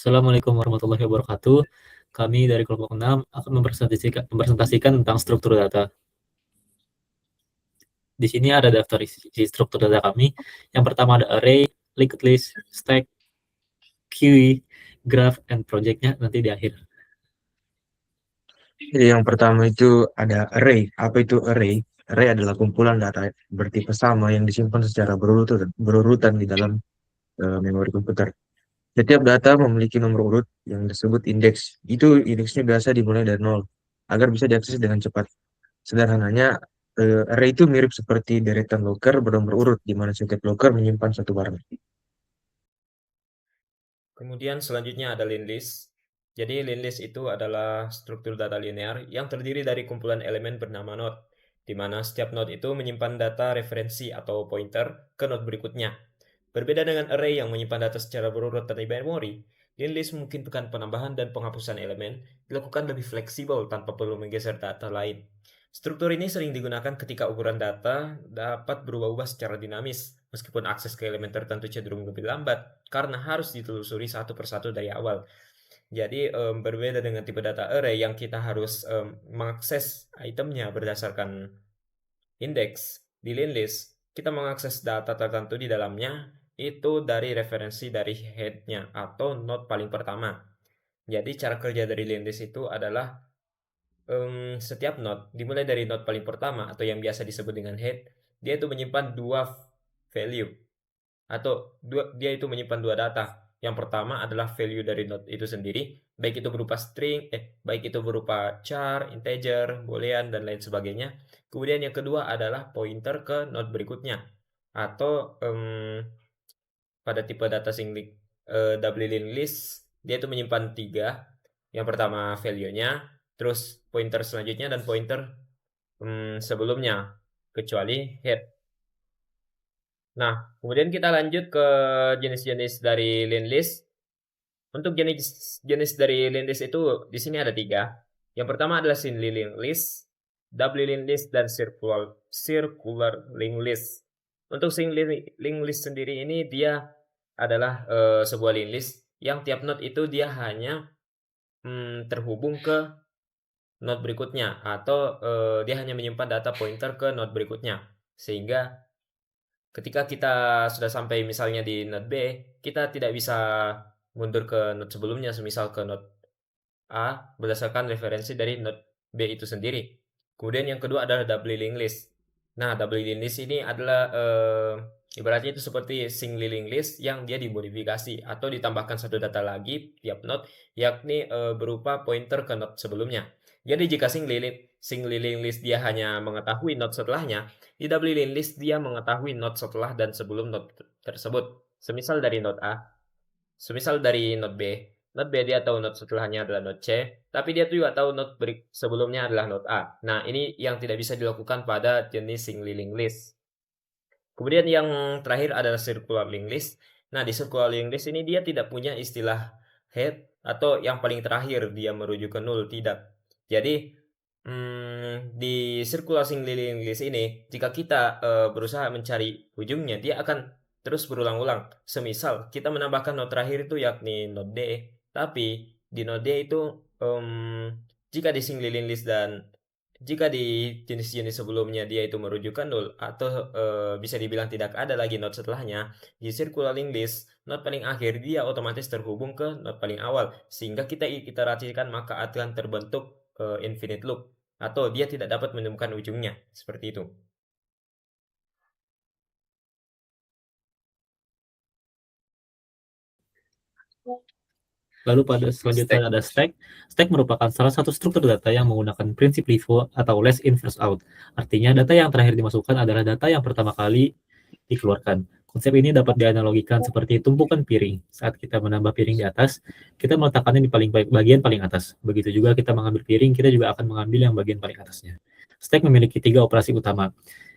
Assalamualaikum warahmatullahi wabarakatuh. Kami dari kelompok 6 akan mempresentasikan tentang struktur data. Di sini ada daftar isi struktur data kami. Yang pertama ada array, linked list, stack, queue, graph, and project-nya nanti di akhir. Jadi yang pertama itu ada array. Apa itu array? Array adalah kumpulan data bertipe sama yang disimpan secara berurutan di dalam memori komputer. Setiap data memiliki nomor urut yang disebut indeks. Itu indeksnya biasa dimulai dari nol agar bisa diakses dengan cepat. Sederhananya, array itu mirip seperti deretan loker bernomor urut di mana setiap loker menyimpan satu barang. Kemudian selanjutnya ada linked list. Jadi linked list itu adalah struktur data linear yang terdiri dari kumpulan elemen bernama node, di mana setiap node itu menyimpan data referensi atau pointer ke node berikutnya. Berbeda dengan array yang menyimpan data secara berurutan di memori, linked list memungkinkan penambahan dan penghapusan elemen dilakukan lebih fleksibel tanpa perlu menggeser data lain. Struktur ini sering digunakan ketika ukuran data dapat berubah-ubah secara dinamis, meskipun akses ke elemen tertentu cenderung lebih lambat, karena harus ditelusuri satu persatu dari awal. Jadi berbeda dengan tipe data array yang kita harus mengakses itemnya berdasarkan indeks. Di linked list, kita mengakses data tertentu di dalamnya itu dari referensi dari head-nya atau node paling pertama. Jadi cara kerja dari linked list itu adalah setiap node dimulai dari node paling pertama atau yang biasa disebut dengan head, dia itu menyimpan dua value atau dia itu menyimpan dua data. Yang pertama adalah value dari node itu sendiri, baik itu berupa string, baik itu berupa char, integer, boolean dan lain sebagainya. Kemudian yang kedua adalah pointer ke node berikutnya atau pada tipe data singlik double linked list dia itu menyimpan tiga. Yang pertama value-nya, terus pointer selanjutnya dan pointer sebelumnya kecuali head. Nah, kemudian kita lanjut ke jenis-jenis dari linked list. Untuk jenis dari linked list itu di sini ada tiga. Yang pertama adalah single linked list, double linked list, dan circular linked list. Untuk single linked list sendiri ini dia adalah sebuah linked list yang tiap node itu dia hanya terhubung ke node berikutnya atau dia hanya menyimpan data pointer ke node berikutnya. Sehingga ketika kita sudah sampai misalnya di node B, kita tidak bisa mundur ke node sebelumnya, semisal ke node A berdasarkan referensi dari node B itu sendiri. Kemudian yang kedua adalah double linked list. Nah, double linked list ini adalah ibaratnya itu seperti single linked list yang dia dimodifikasi atau ditambahkan satu data lagi tiap node, yakni berupa pointer ke node sebelumnya. Jadi jika single linked list dia hanya mengetahui node setelahnya, di double linked list dia mengetahui node setelah dan sebelum node tersebut. Semisal dari node B, node B dia tahu node setelahnya adalah node C, tapi dia juga tahu node sebelumnya adalah node A. Nah, ini yang tidak bisa dilakukan pada jenis single linked list. Kemudian yang terakhir adalah circular linked list. Nah, di circular linked list ini dia tidak punya istilah head atau yang paling terakhir dia merujuk ke nol, tidak. Jadi di circular single linked list ini jika kita berusaha mencari ujungnya, dia akan terus berulang-ulang. Semisal kita menambahkan node terakhir itu yakni node D, tapi di node D itu jika di single linked list dan jika di jenis-jenis sebelumnya dia itu merujuk ke nol atau bisa dibilang tidak ada lagi node setelahnya, di circular linked list node paling akhir dia otomatis terhubung ke node paling awal sehingga kita iterasikan maka akan terbentuk infinite loop atau dia tidak dapat menemukan ujungnya, seperti itu. Lalu pada selanjutnya ada stack. Stack merupakan salah satu struktur data yang menggunakan prinsip LIFO atau last in first out. Artinya data yang terakhir dimasukkan adalah data yang pertama kali dikeluarkan. Konsep ini dapat dianalogikan seperti tumpukan piring. Saat kita menambah piring di atas, kita meletakkannya di bagian paling atas. Begitu juga kita mengambil piring, kita juga akan mengambil yang bagian paling atasnya. Stack memiliki tiga operasi utama,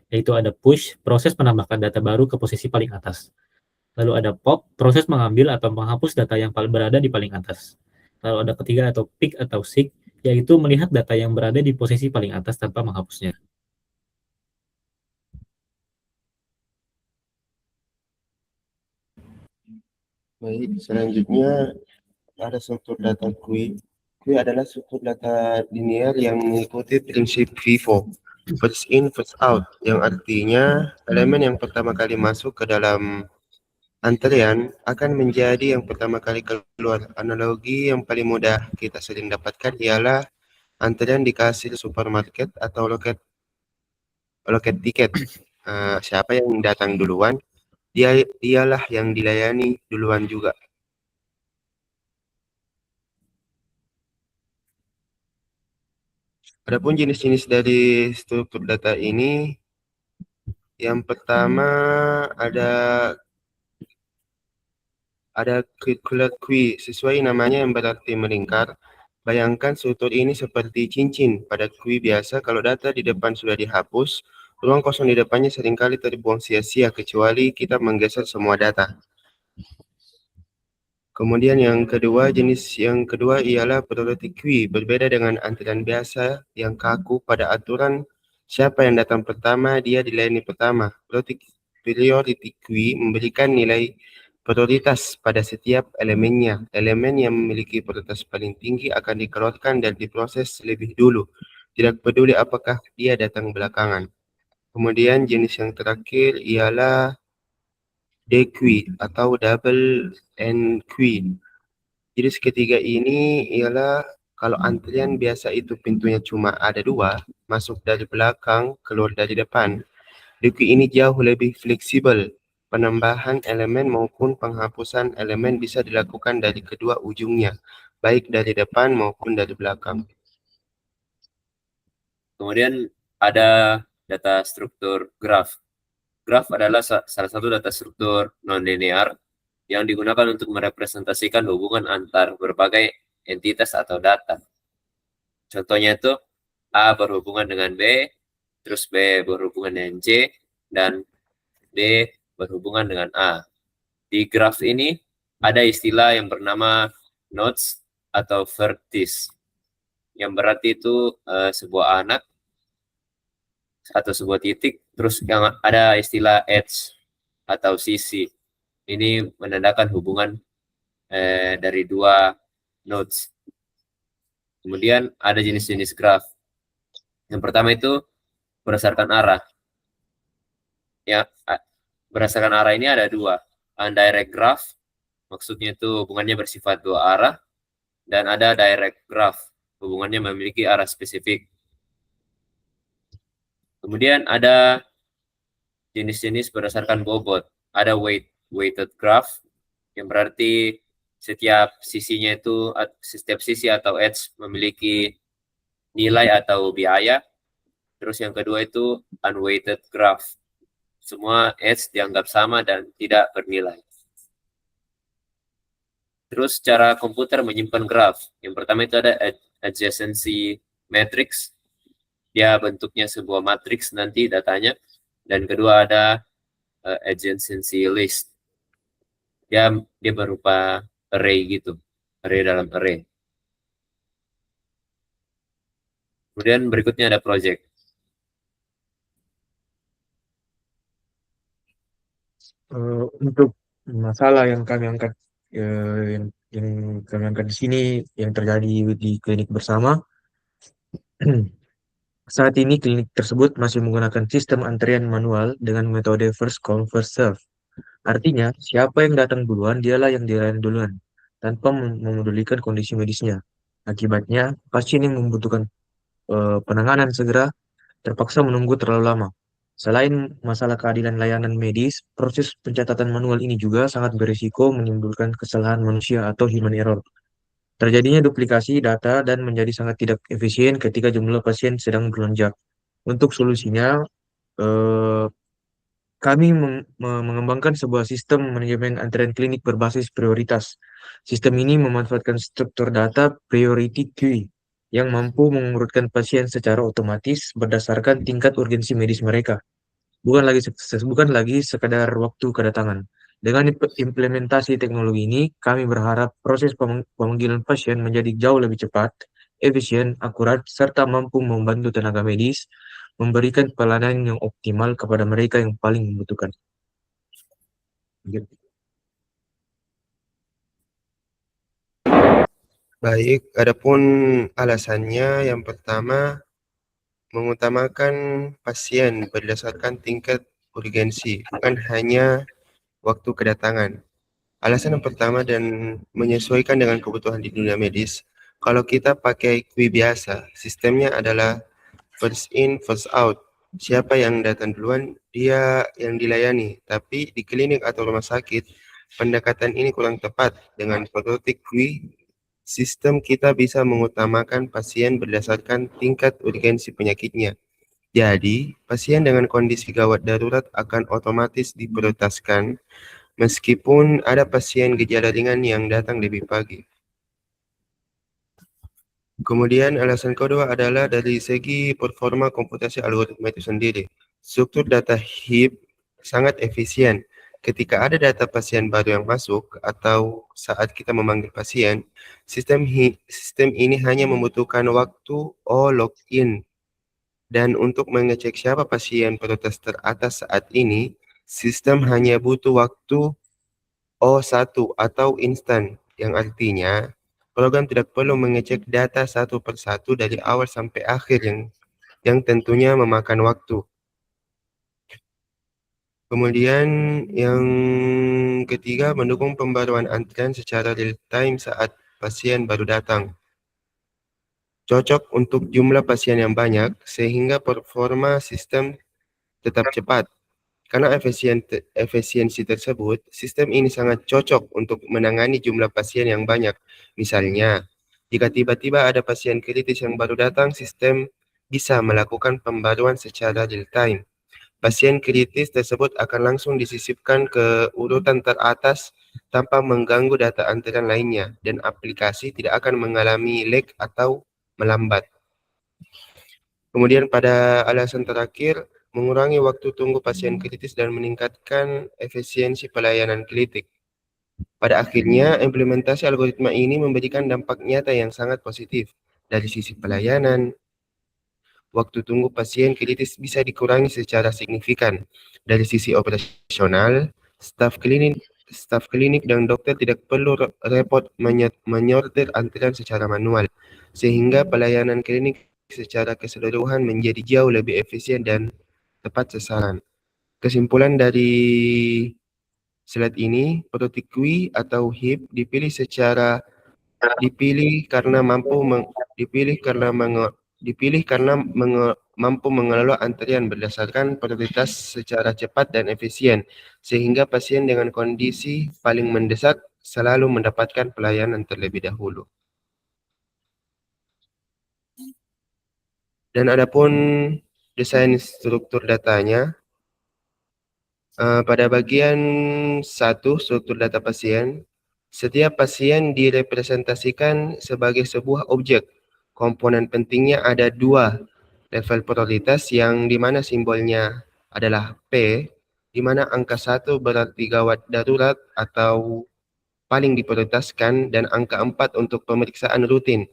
yaitu ada push, proses menambahkan data baru ke posisi paling atas. Lalu ada pop, proses mengambil atau menghapus data yang berada di paling atas. Lalu ada ketiga atau pick atau seek, yaitu melihat data yang berada di posisi paling atas tanpa menghapusnya. Baik, selanjutnya ada struktur data QUI. QUI adalah struktur data linear yang mengikuti prinsip FIFO, first in, first out, yang artinya elemen yang pertama kali masuk ke dalam antrian akan menjadi yang pertama kali keluar. Analogi yang paling mudah kita sering dapatkan ialah antrian di kasir supermarket atau loket tiket. Siapa yang datang duluan, dialah yang dilayani duluan juga. Adapun jenis-jenis dari struktur data ini, yang pertama ada circular queue, sesuai namanya yang berarti melingkar. Bayangkan struktur ini seperti cincin. Pada queue biasa, kalau data di depan sudah dihapus, ruang kosong di depannya seringkali terbuang sia-sia kecuali kita menggeser semua data. Kemudian jenis yang kedua ialah priority queue. Berbeda dengan antrian biasa yang kaku pada aturan siapa yang datang pertama, dia dilayani pertama. Priority queue memberikan nilai prioritas pada setiap elemennya. Elemen yang memiliki prioritas paling tinggi akan dikeluarkan dan diproses lebih dulu. Tidak peduli apakah dia datang belakangan. Kemudian jenis yang terakhir ialah DQ atau double end queue. Jenis ketiga ini ialah kalau antrian biasa itu pintunya cuma ada 2, masuk dari belakang, keluar dari depan. DQ ini jauh lebih fleksibel. Penambahan elemen maupun penghapusan elemen bisa dilakukan dari kedua ujungnya, baik dari depan maupun dari belakang. Kemudian ada data struktur graph. Graph adalah salah satu data struktur non-linear yang digunakan untuk merepresentasikan hubungan antar berbagai entitas atau data. Contohnya itu A berhubungan dengan B, terus B berhubungan dengan C, dan D berhubungan dengan A. Di graph ini ada istilah yang bernama nodes atau vertices, yang berarti itu sebuah anak atau sebuah titik, terus yang ada istilah edge atau sisi. Ini menandakan hubungan dari dua nodes. Kemudian ada jenis-jenis graph. Yang pertama itu berdasarkan arah. Ya, berdasarkan arah ini ada 2. Undirect graph, maksudnya itu hubungannya bersifat 2 arah, dan ada direct graph, hubungannya memiliki arah spesifik. Kemudian ada jenis-jenis berdasarkan bobot. Ada weighted graph, yang berarti setiap sisinya itu, setiap sisi atau edge memiliki nilai atau biaya. Terus yang kedua itu unweighted graph. Semua edge dianggap sama dan tidak bernilai. Terus cara komputer menyimpan graph. Yang pertama itu ada adjacency matrix. Dia bentuknya sebuah matriks nanti datanya. Dan kedua ada adjacency list. Dia berupa array gitu. Array dalam array. Kemudian berikutnya ada project. Untuk masalah yang kami angkat yang kami angkat di sini yang terjadi di klinik bersama, saat ini klinik tersebut masih menggunakan sistem antrian manual dengan metode first come first serve. Artinya, siapa yang datang duluan, dialah yang dilayani duluan, tanpa memedulikan kondisi medisnya. Akibatnya, pasien yang membutuhkan penanganan segera terpaksa menunggu terlalu lama. Selain masalah keadilan layanan medis, proses pencatatan manual ini juga sangat berisiko menimbulkan kesalahan manusia atau human error. Terjadinya duplikasi data dan menjadi sangat tidak efisien ketika jumlah pasien sedang melonjak. Untuk solusinya, kami mengembangkan sebuah sistem manajemen antrian klinik berbasis prioritas. Sistem ini memanfaatkan struktur data priority queue yang mampu mengurutkan pasien secara otomatis berdasarkan tingkat urgensi medis mereka. Bukan lagi sekadar waktu kedatangan. Dengan implementasi teknologi ini, kami berharap proses pemanggilan pasien menjadi jauh lebih cepat, efisien, akurat, serta mampu membantu tenaga medis memberikan pelayanan yang optimal kepada mereka yang paling membutuhkan. Baik, adapun alasannya yang pertama mengutamakan pasien berdasarkan tingkat urgensi, bukan hanya waktu kedatangan. Alasan yang pertama dan menyesuaikan dengan kebutuhan di dunia medis, kalau kita pakai QI biasa, sistemnya adalah first in, first out. Siapa yang datang duluan, dia yang dilayani. Tapi di klinik atau rumah sakit, pendekatan ini kurang tepat. Dengan prototip QI, sistem kita bisa mengutamakan pasien berdasarkan tingkat urgensi penyakitnya. Jadi, pasien dengan kondisi gawat darurat akan otomatis diprioritaskan meskipun ada pasien gejala ringan yang datang lebih pagi. Kemudian alasan kedua adalah dari segi performa komputasi algoritma itu sendiri. Struktur data HIP sangat efisien. Ketika ada data pasien baru yang masuk atau saat kita memanggil pasien, sistem ini hanya membutuhkan waktu login. Dan untuk mengecek siapa pasien prioritas teratas saat ini, sistem hanya butuh waktu O1 atau instan, yang artinya program tidak perlu mengecek data satu persatu dari awal sampai akhir yang tentunya memakan waktu. Kemudian yang ketiga, mendukung pembaruan antrian secara real time saat pasien baru datang. Cocok untuk jumlah pasien yang banyak sehingga performa sistem tetap cepat. Karena efisiensi tersebut, sistem ini sangat cocok untuk menangani jumlah pasien yang banyak. Misalnya, jika tiba-tiba ada pasien kritis yang baru datang, sistem bisa melakukan pembaruan secara real time. Pasien kritis tersebut akan langsung disisipkan ke urutan teratas tanpa mengganggu data antrian lainnya, dan aplikasi tidak akan mengalami lag atau melambat. Kemudian pada alasan terakhir, mengurangi waktu tunggu pasien kritis dan meningkatkan efisiensi pelayanan klinik. Pada akhirnya, implementasi algoritma ini memberikan dampak nyata yang sangat positif. Dari sisi pelayanan, waktu tunggu pasien kritis bisa dikurangi secara signifikan. Dari sisi operasional, staf klinik dan dokter tidak perlu repot menyortir antrian secara manual, sehingga pelayanan klinik secara keseluruhan menjadi jauh lebih efisien dan tepat sasaran. Kesimpulan dari slide ini, prototip QI atau HIP dipilih karena mampu mengelola antrian berdasarkan prioritas secara cepat dan efisien, sehingga pasien dengan kondisi paling mendesak selalu mendapatkan pelayanan terlebih dahulu. Dan adapun desain struktur datanya, pada bagian 1 struktur data pasien, setiap pasien direpresentasikan sebagai sebuah objek. Komponen pentingnya ada 2, level prioritas yang dimana simbolnya adalah P, di mana angka 1 berarti gawat darurat atau paling diprioritaskan, dan angka 4 untuk pemeriksaan rutin.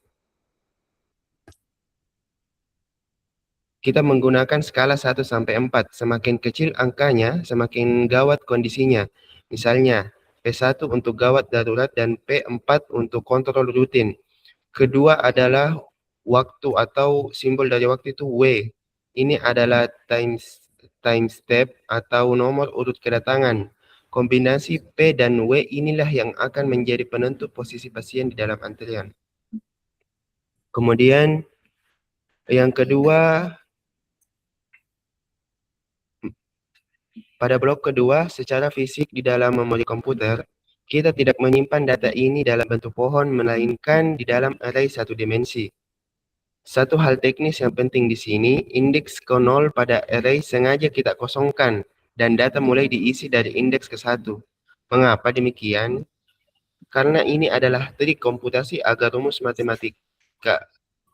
Kita menggunakan skala 1 sampai 4. Semakin kecil angkanya, semakin gawat kondisinya. Misalnya, P1 untuk gawat darurat dan P4 untuk kontrol rutin. Kedua adalah waktu atau simbol dari waktu itu W. Ini adalah time step atau nomor urut kedatangan. Kombinasi P dan W inilah yang akan menjadi penentu posisi pasien di dalam antrian. Kemudian yang kedua, pada blok kedua, secara fisik di dalam memori komputer, kita tidak menyimpan data ini dalam bentuk pohon, melainkan di dalam array satu dimensi. Satu hal teknis yang penting di sini, indeks ke-0 pada array sengaja kita kosongkan, dan data mulai diisi dari indeks ke-1. Mengapa demikian? Karena ini adalah trik komputasi agar rumus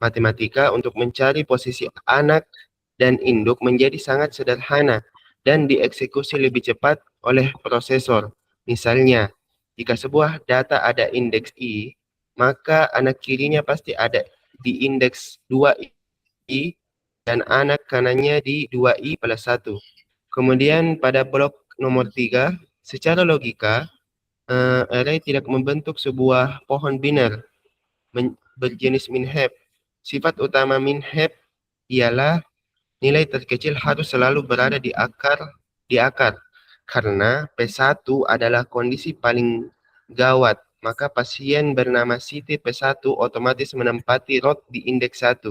matematika untuk mencari posisi anak dan induk menjadi sangat sederhana dan dieksekusi lebih cepat oleh prosesor. Misalnya, jika sebuah data ada indeks I, maka anak kirinya pasti ada di indeks 2I dan anak kanannya di 2I plus 1. Kemudian pada blok nomor 3, secara logika, array tidak membentuk sebuah pohon biner, berjenis min-hep. Sifat utama min-hep ialah nilai terkecil harus selalu berada di akar karena P1 adalah kondisi paling gawat, maka pasien bernama Siti P1 otomatis menempati rot di indeks 1.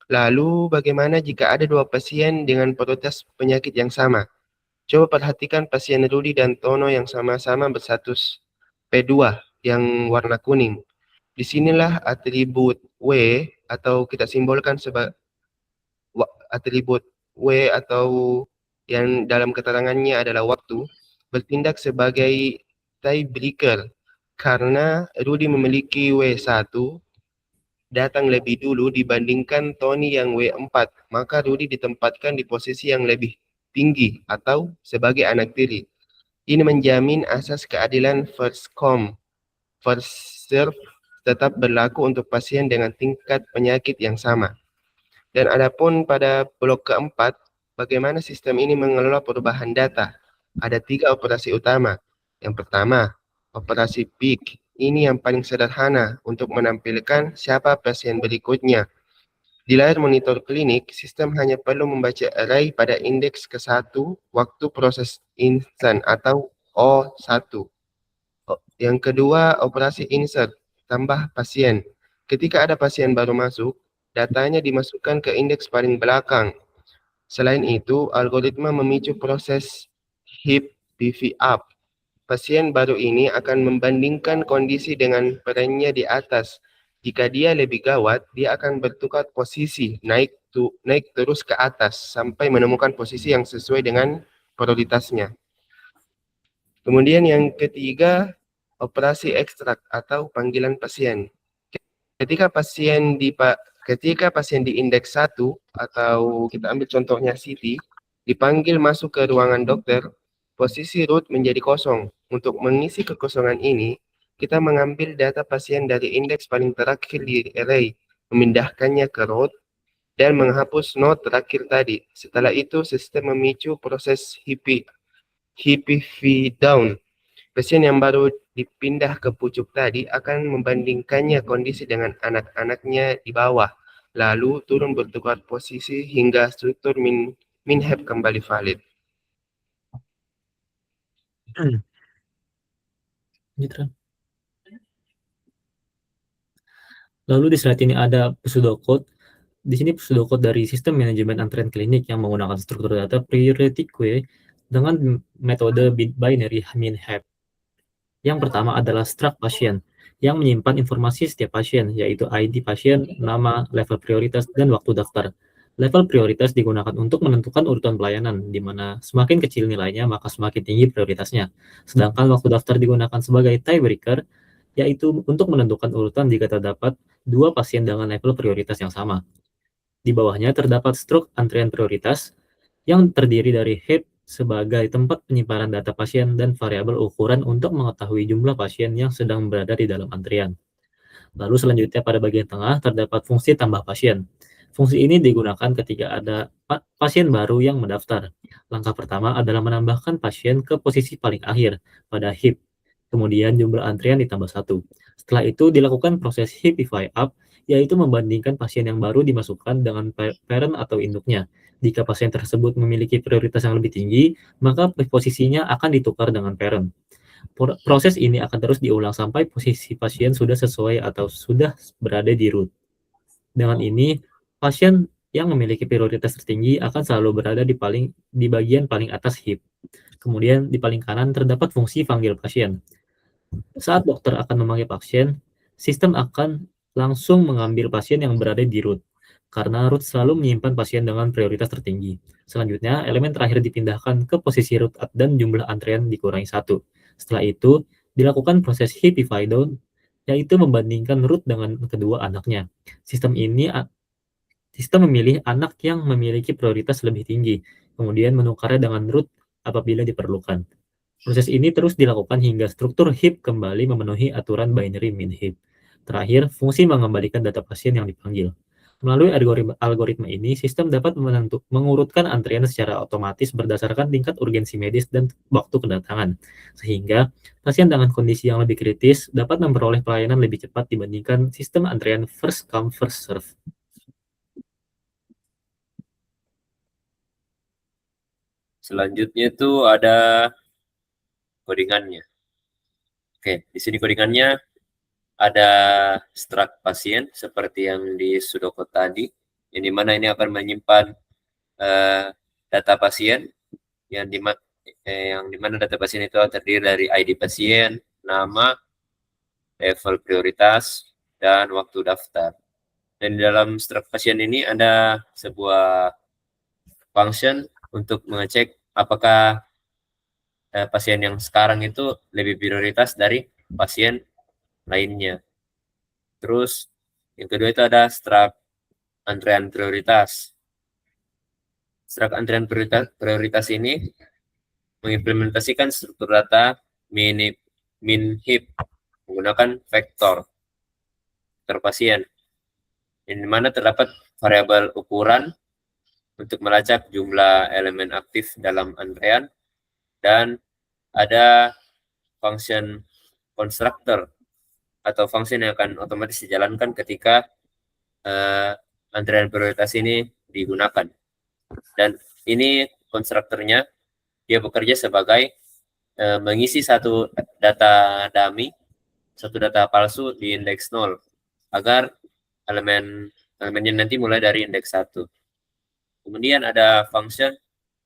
Lalu bagaimana jika ada dua pasien dengan prioritas penyakit yang sama? Coba perhatikan pasien Rudi dan Tono yang sama-sama berstatus P2 yang warna kuning. Disinilah atribut W atau kita simbolkan sebagai atribut W atau yang dalam keterangannya adalah waktu, bertindak sebagai tiebreaker karena Rudi memiliki W1 datang lebih dulu dibandingkan Tony yang W4, maka Rudi ditempatkan di posisi yang lebih tinggi atau sebagai anak tiri. Ini menjamin asas keadilan first come, first serve tetap berlaku untuk pasien dengan tingkat penyakit yang sama. Dan adapun pada blok keempat, bagaimana sistem ini mengelola perubahan data? Ada 3 operasi utama. Yang pertama, operasi peak. Ini yang paling sederhana untuk menampilkan siapa pasien berikutnya. Di layar monitor klinik, sistem hanya perlu membaca array pada indeks ke-1 waktu proses instan atau O1. Yang kedua, operasi insert, tambah pasien. Ketika ada pasien baru masuk, datanya dimasukkan ke indeks paling belakang. Selain itu, algoritma memicu proses heap PV up. Pasien baru ini akan membandingkan kondisi dengan perannya di atas. Jika dia lebih gawat, dia akan bertukar posisi, naik terus ke atas sampai menemukan posisi yang sesuai dengan prioritasnya. Kemudian yang ketiga, operasi ekstrak atau panggilan pasien. Ketika pasien di indeks 1 atau kita ambil contohnya Siti, dipanggil masuk ke ruangan dokter, posisi root menjadi kosong. Untuk mengisi kekosongan ini, kita mengambil data pasien dari indeks paling terakhir di array, memindahkannya ke root, dan menghapus node terakhir tadi. Setelah itu, sistem memicu proses HPV down. Pasien yang baru dipindah ke pucuk tadi akan membandingkannya kondisi dengan anak-anaknya di bawah, lalu turun bertukar posisi hingga struktur min-hep kembali valid. Lalu di slide ini ada pseudocode. Di sini pseudocode dari sistem manajemen antrean klinik yang menggunakan struktur data priority queue dengan metode binary min-hep. Yang pertama adalah struct pasien, yang menyimpan informasi setiap pasien, yaitu ID pasien, nama, level prioritas, dan waktu daftar. Level prioritas digunakan untuk menentukan urutan pelayanan, di mana semakin kecil nilainya, maka semakin tinggi prioritasnya. Sedangkan waktu daftar digunakan sebagai tiebreaker, yaitu untuk menentukan urutan jika terdapat 2 pasien dengan level prioritas yang sama. Di bawahnya terdapat struk antrian prioritas, yang terdiri dari heap sebagai tempat penyimpanan data pasien dan variabel ukuran untuk mengetahui jumlah pasien yang sedang berada di dalam antrian. Lalu selanjutnya pada bagian tengah terdapat fungsi tambah pasien. Fungsi ini digunakan ketika ada pasien baru yang mendaftar. Langkah pertama adalah menambahkan pasien ke posisi paling akhir pada heap. Kemudian jumlah antrian ditambah 1. Setelah itu dilakukan proses heapify up, yaitu membandingkan pasien yang baru dimasukkan dengan parent atau induknya. Jika pasien tersebut memiliki prioritas yang lebih tinggi, maka posisinya akan ditukar dengan parent. Proses ini akan terus diulang sampai posisi pasien sudah sesuai atau sudah berada di root. Dengan ini, pasien yang memiliki prioritas tertinggi akan selalu berada di bagian paling atas heap. Kemudian di paling kanan terdapat fungsi panggil pasien. Saat dokter akan memanggil pasien, sistem akan langsung mengambil pasien yang berada di root, karena root selalu menyimpan pasien dengan prioritas tertinggi. Selanjutnya, elemen terakhir dipindahkan ke posisi root dan jumlah antrian dikurangi 1. Setelah itu, dilakukan proses heapify down, yaitu membandingkan root dengan kedua anaknya. Sistem memilih anak yang memiliki prioritas lebih tinggi, kemudian menukarnya dengan root apabila diperlukan. Proses ini terus dilakukan hingga struktur heap kembali memenuhi aturan binary min-heap. Terakhir, fungsi mengembalikan data pasien yang dipanggil. Melalui algoritma ini, sistem dapat mengurutkan antrian secara otomatis berdasarkan tingkat urgensi medis dan waktu kedatangan, sehingga pasien dengan kondisi yang lebih kritis dapat memperoleh pelayanan lebih cepat dibandingkan sistem antrian first come first serve. Selanjutnya itu ada codingannya. Oke, di sini codingannya ada struct pasien seperti yang di Sudoku tadi, yang dimana ini akan menyimpan data pasien yang dimana data pasien itu terdiri dari ID pasien, nama, level prioritas, dan waktu daftar. Dan di dalam struct pasien ini ada sebuah function untuk mengecek apakah pasien yang sekarang itu lebih prioritas dari pasien lainnya. Terus yang kedua itu ada struct antrean prioritas. Struct antrean prioritas ini mengimplementasikan struktur data min heap menggunakan vektor pasien, yang dimana terdapat variabel ukuran untuk melacak jumlah elemen aktif dalam antrean, dan ada function constructor atau function yang akan otomatis dijalankan ketika antrean prioritas ini digunakan. Dan ini konstruktornya, dia bekerja sebagai mengisi satu data dummy, satu data palsu di indeks 0, agar elemennya nanti mulai dari indeks 1. Kemudian ada function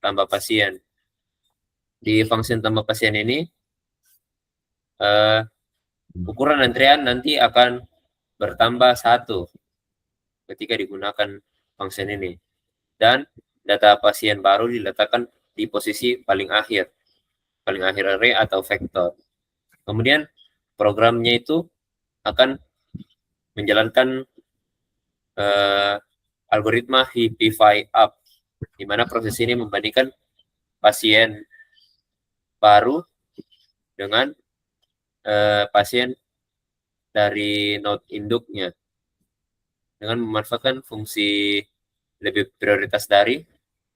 tambah pasien. Di function tambah pasien ini, ukuran antrian nanti akan bertambah 1 ketika digunakan function ini. Dan data pasien baru diletakkan di posisi paling akhir array atau vektor. Kemudian programnya itu akan menjalankan algoritma Heapify Up, di mana proses ini membandingkan pasien baru dengan pasien dari node induknya dengan memanfaatkan fungsi lebih prioritas dari.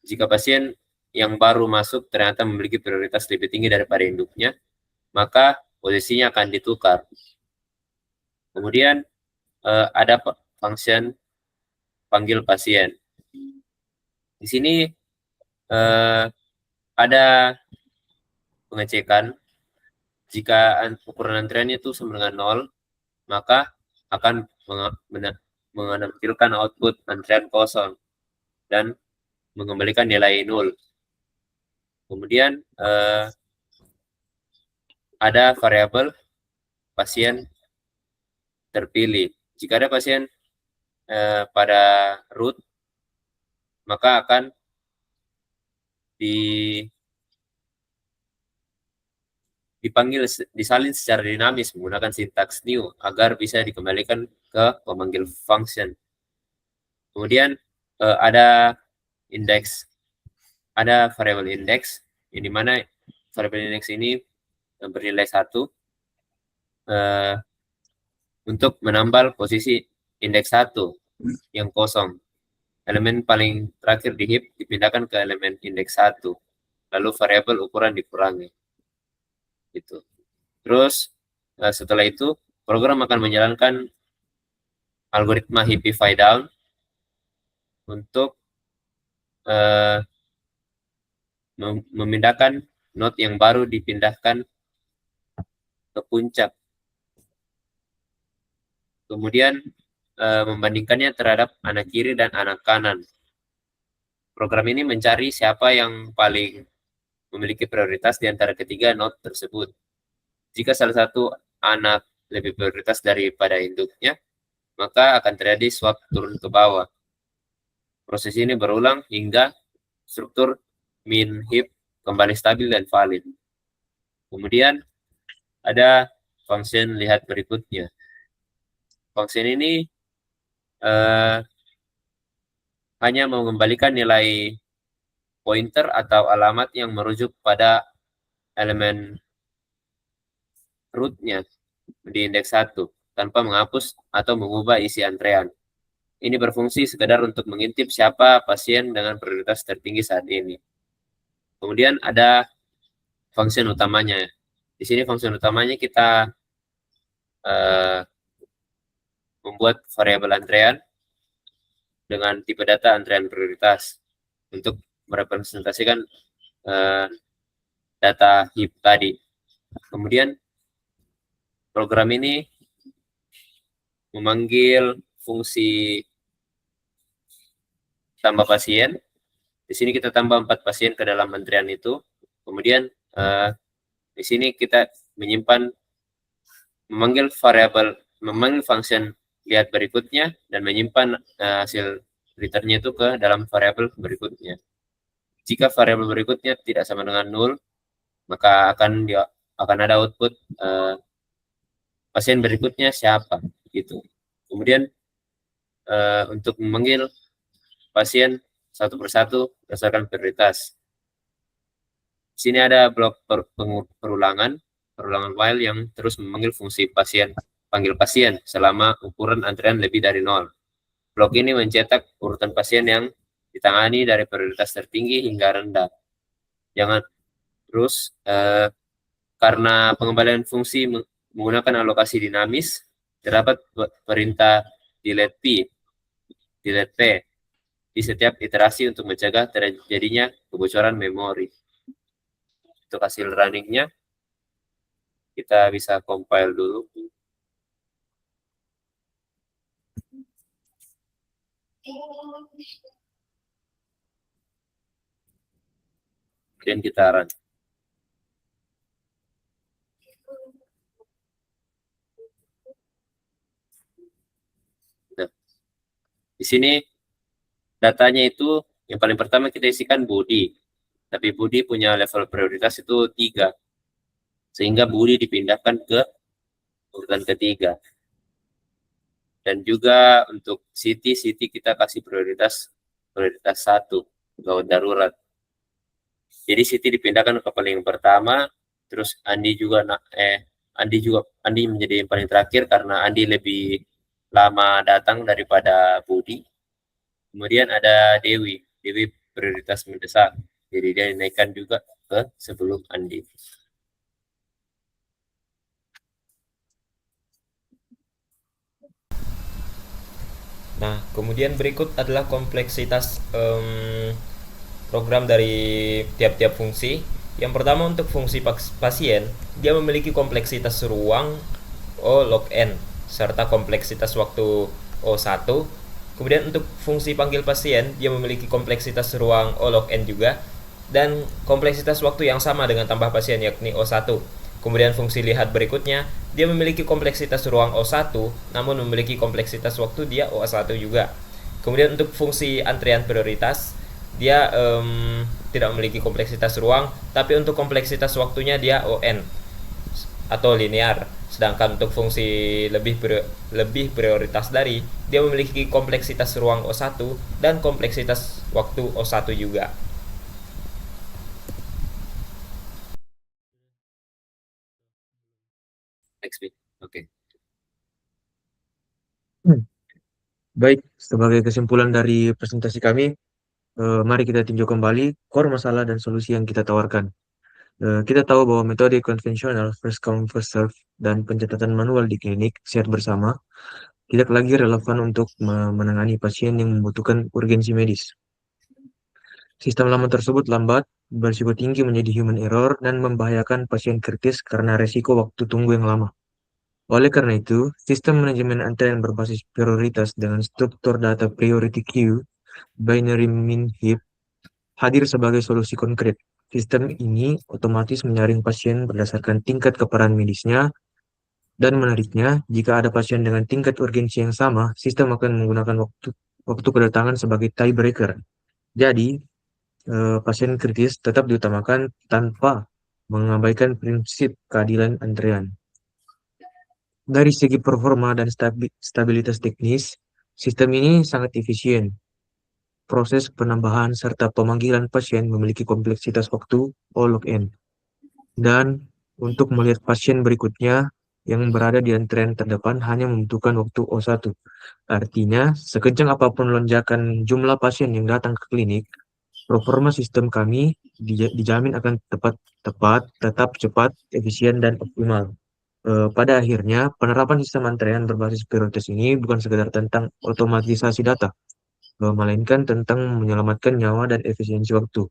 Jika pasien yang baru masuk ternyata memiliki prioritas lebih tinggi daripada induknya, maka posisinya akan ditukar. Kemudian ada function panggil pasien. Di sini ada pengecekan jika ukuran antriannya itu sama dengan 0, maka akan menampilkan output antrian kosong dan mengembalikan nilai 0. Kemudian ada variabel pasien terpilih. Jika ada pasien pada root, maka akan disalin secara dinamis menggunakan sintaks new agar bisa dikembalikan ke pemanggil function. Kemudian ada variabel index, yang dimana variabel index ini bernilai 1 untuk menambal posisi indeks 1 yang kosong. Elemen paling terakhir di heap dipindahkan ke elemen indeks 1, lalu variabel ukuran dikurangi. Gitu. Terus setelah itu program akan menjalankan algoritma Heapify Down untuk memindahkan node yang baru dipindahkan ke puncak. Kemudian membandingkannya terhadap anak kiri dan anak kanan. Program ini mencari siapa yang paling memiliki prioritas di antara ketiga node tersebut. Jika salah satu anak lebih prioritas daripada induknya, maka akan terjadi swap turun ke bawah. Proses ini berulang hingga struktur min heap kembali stabil dan valid. Kemudian ada function lihat berikutnya. Function ini hanya mengembalikan nilai pointer atau alamat yang merujuk pada elemen rootnya di indeks 1 tanpa menghapus atau mengubah isi antrean. ini berfungsi sekedar untuk mengintip siapa pasien dengan prioritas tertinggi saat ini. Kemudian ada function utamanya. Di sini function utamanya kita membuat variabel antrean dengan tipe data antrean prioritas untuk merepresentasikan data heap tadi. Kemudian program ini memanggil fungsi tambah pasien. Di sini kita tambah 4 pasien ke dalam antrian itu. Kemudian di sini kita memanggil function lihat berikutnya dan menyimpan hasil returnnya itu ke dalam variabel berikutnya. Jika variabel berikutnya tidak sama dengan 0, maka akan ada output pasien berikutnya siapa gitu. Kemudian untuk memanggil pasien satu persatu berdasarkan prioritas. Di sini ada blok perulangan while yang terus memanggil fungsi panggil pasien selama ukuran antrian lebih dari 0. Blok ini mencetak urutan pasien yang ditangani dari prioritas tertinggi hingga rendah. Terus karena pengembalian fungsi menggunakan alokasi dinamis, terdapat perintah delete P di setiap iterasi untuk mencegah terjadinya kebocoran memori. Untuk hasil runningnya, kita bisa compile dulu. Kemudian kita run. Nah, di sini datanya itu yang paling pertama kita isikan body. Tapi body punya level prioritas itu 3. Sehingga body dipindahkan ke urutan ketiga. Dan juga untuk city kita kasih prioritas 1, gawat darurat. Jadi city dipindahkan ke paling pertama, terus Andi menjadi yang paling terakhir karena Andi lebih lama datang daripada Budi. Kemudian ada Dewi prioritas mendesak. Jadi dia dinaikkan juga ke sebelum Andi. Nah, kemudian berikut adalah kompleksitas program dari tiap-tiap fungsi. Yang pertama untuk fungsi pasien, dia memiliki kompleksitas ruang O log N serta kompleksitas waktu O1. Kemudian untuk fungsi panggil pasien, dia memiliki kompleksitas ruang O log N juga dan kompleksitas waktu yang sama dengan tambah pasien yakni O1. Kemudian fungsi lihat berikutnya, dia memiliki kompleksitas ruang O1, namun memiliki kompleksitas waktu dia O1 juga. Kemudian untuk fungsi antrian prioritas, dia tidak memiliki kompleksitas ruang, tapi untuk kompleksitas waktunya dia ON atau linear. Sedangkan untuk fungsi lebih prioritas dari, dia memiliki kompleksitas ruang O1 dan kompleksitas waktu O1 juga. Oke. Baik, sebagai kesimpulan dari presentasi kami, mari kita tinjau kembali core masalah dan solusi yang kita tawarkan. Kita tahu bahwa metode konvensional first come first serve dan pencatatan manual di klinik sehat bersama tidak lagi relevan untuk menangani pasien yang membutuhkan urgensi medis. Sistem lama tersebut lambat, berisiko tinggi menjadi human error, dan membahayakan pasien kritis karena resiko waktu tunggu yang lama. Oleh karena itu, sistem manajemen antrian berbasis prioritas dengan struktur data priority queue, binary mean heap, hadir sebagai solusi konkret. Sistem ini otomatis menyaring pasien berdasarkan tingkat keparahan medisnya, dan menariknya, jika ada pasien dengan tingkat urgensi yang sama, sistem akan menggunakan waktu kedatangan sebagai tiebreaker. Jadi, pasien kritis tetap diutamakan tanpa mengabaikan prinsip keadilan antrean. Dari segi performa dan stabilitas teknis, sistem ini sangat efisien. Proses penambahan serta pemanggilan pasien memiliki kompleksitas waktu O log N. Dan untuk melihat pasien berikutnya, yang berada di antrean terdepan hanya membutuhkan waktu O1. Artinya, sekencang apapun lonjakan jumlah pasien yang datang ke klinik, performa sistem kami dijamin akan tetap cepat, efisien, dan optimal. Pada akhirnya, penerapan sistem antrean berbasis prioritas ini bukan sekedar tentang otomatisasi data, melainkan tentang menyelamatkan nyawa dan efisiensi waktu.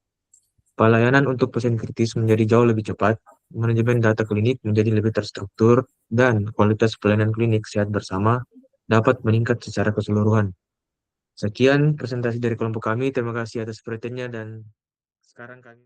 Pelayanan untuk pasien kritis menjadi jauh lebih cepat, manajemen data klinik menjadi lebih terstruktur, dan kualitas pelayanan klinik sehat bersama dapat meningkat secara keseluruhan. Sekian presentasi dari kelompok kami. Terima kasih atas perhatiannya dan sekarang kami